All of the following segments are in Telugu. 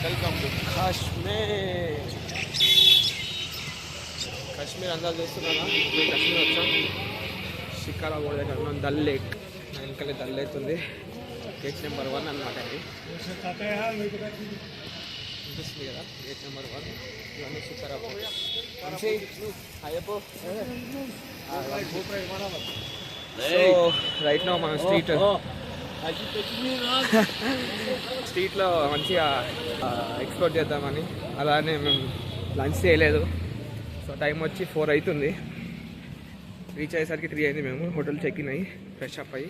Welcome to Kashmir. కాశ్మీర్ అందాలు చూస్తున్నానా? ఇప్పుడు కాశ్మీర్ వచ్చాం. షికారా బోర్డ్ దగ్గర ఉన్నాం. డల్ లేక్ నా వెనకాలే డల్ లేక్ ఉంది. గేట్ నెంబర్ 1 అనమాట. ఇది అనిపిస్తుంది కదా, గేట్ నెంబర్ 1. ఇవన్నీ షికారా బోర్డ్. మంచి అయ్యప్పో. సో రైట్ నో మన స్ట్రీట్లో మంచిగా ఎక్స్ప్లోర్ చేద్దామని. అలానే మేము లంచ్ చేయలేదు. సో టైం వచ్చి 4 అవుతుంది. రీచ్ అయ్యేసరికి 3 అయింది. మేము హోటల్ చెక్ ఇన్ అయ్యి ఫ్రెష్ అప్ అయ్యి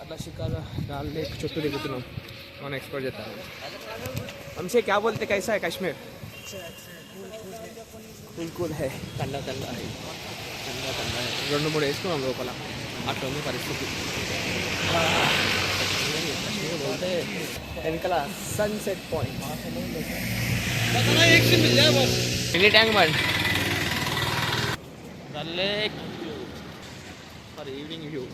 అట్లా షికారా डाल लेक చుట్టూ తిరుగుతున్నాం. మనం ఎక్స్ప్లోర్ చేద్దాం. हमसे क्या बोलते, कैसा है कश्मीर? बिल्कुल है, ठंडा ठंडा है, ठंडा ठंडा है. 2-3 వేసుకున్నాం లోపల. అట్లా ఉంది పరిస్థితి. बोलते వెనకాల sunset point, mini tank bund, dull lake for evening view.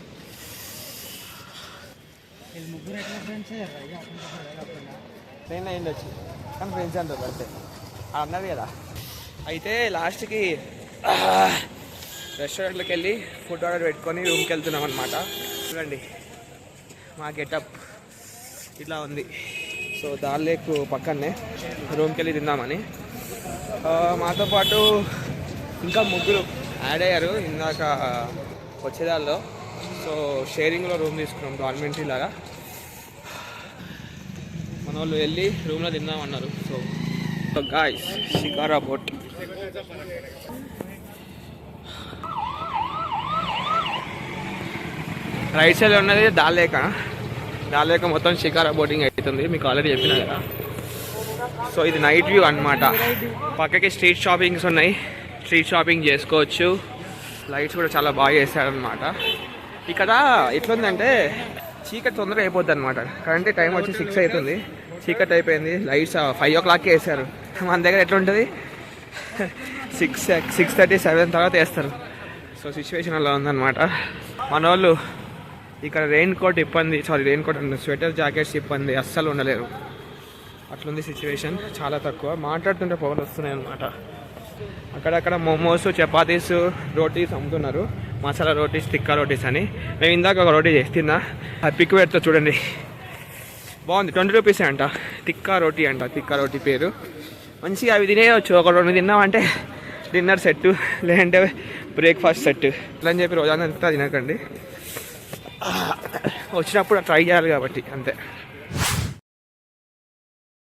Train అయింది వచ్చి, కానీ ఫ్రెండ్స్ అంటారు పడితే అన్నది కదా. అయితే లాస్ట్కి రెస్టారెంట్లోకి వెళ్ళి ఫుడ్ ఆర్డర్ పెట్టుకొని రూమ్కి వెళ్తున్నాం అనమాట. చూడండి మా గెటప్ ఇట్లా ఉంది. సో దాల్ లేక్ పక్కనే రూమ్కి వెళ్ళి తిందామని. మాతో పాటు ఇంకా 3 యాడ్ అయ్యారు ఇందాక వచ్చేదాల్లో. సో షేరింగ్లో రూమ్ తీసుకున్నాం, డార్మెంటరీ లాగా. మన వాళ్ళు వెళ్ళి రూమ్లో తిందామన్నారు. So guys, shikara boat. Right side ఉన్నది దాల్ లేక్. దాల్ లేక్ మొత్తం షికారా బోటింగ్ అవుతుంది, మీకు ఆల్రెడీ చెప్పినా కదా. సో ఇది నైట్ వ్యూ అనమాట. పక్కకి స్ట్రీట్ షాపింగ్స్ ఉన్నాయి, స్ట్రీట్ షాపింగ్ చేసుకోవచ్చు. లైట్స్ కూడా చాలా బాగా చేశారనమాట. ఇక్కడ ఎట్లుందంటే చీకటి తొందరగా అయిపోద్ది అనమాట. కరెంట్ టైం వచ్చి 6 అవుతుంది, చీకటి అయిపోయింది. లైట్స్ 5 o'clockకి వేస్తారు. మన దగ్గర ఎట్లుంటుంది 6:30, 7 తర్వాత వేస్తారు. సో సిచ్యువేషన్ అలా ఉందన్నమాట. మన వాళ్ళు ఇక్కడ రెయిన్ కోట్ అంటే స్వెటర్ జాకెట్స్ ఇబ్బంది అస్సలు ఉండలేరు. అట్లుంది సిచ్యువేషన్. చాలా తక్కువ. మాట్లాడుతుంటే పొగలు వస్తున్నాయి అనమాట. అక్కడక్కడ మోమోస్, చపాతీస్, రోటీస్ అమ్ముతున్నారు. మసాలా రోటీస్, టిక్కా రోటీస్ అని. మేము ఇందాక ఒక రోటీ చేస్తున్నా, అది పిక్ పెడతా చూడండి. బాగుంది, 20 రూపీస్ అంట. టిక్కా రోటీ అంట, టిక్కా రోటీ పేరు. మంచిగా అవి తినేయచ్చు. ఒక 2 తిన్నామంటే డిన్నర్ సెట్, లేదంటే బ్రేక్ఫాస్ట్ సెట్. ఇలా అని చెప్పి రోజంతా తినకండి, వచ్చినప్పుడు ట్రై చేయాలి కాబట్టి అంతే.